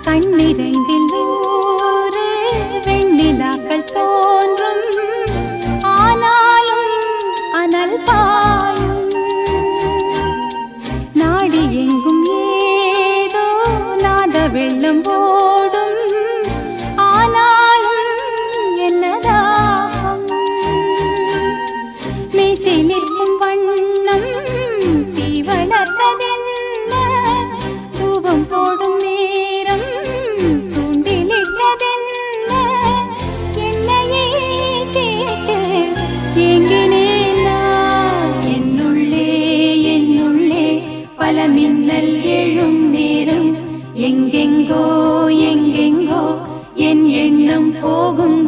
கண்ணிரண்டில் நூறு வெண்ணிலாக்கள் தோன்றும், ஆனாலும் அனல் பாயும். நாடி எங்கும் ஏதோ நாத வெள்ளம் ஓடும், ஆனாலும் என்னதாகும். மீசை நிற்கும் வண்ணம் தீ வளர்த்ததென்ன, தூபம் போடும் நேரம் தூண்டிலிட்டதென்ன. என்னையே கேட்டு ஏங்கினேன் நான். என்னுள்ளே என்னுள்ளே பல மின்னல் எழும் நேரம், எங்கெங்கோ எங்கெங்கோ என் எண்ணம் போகும்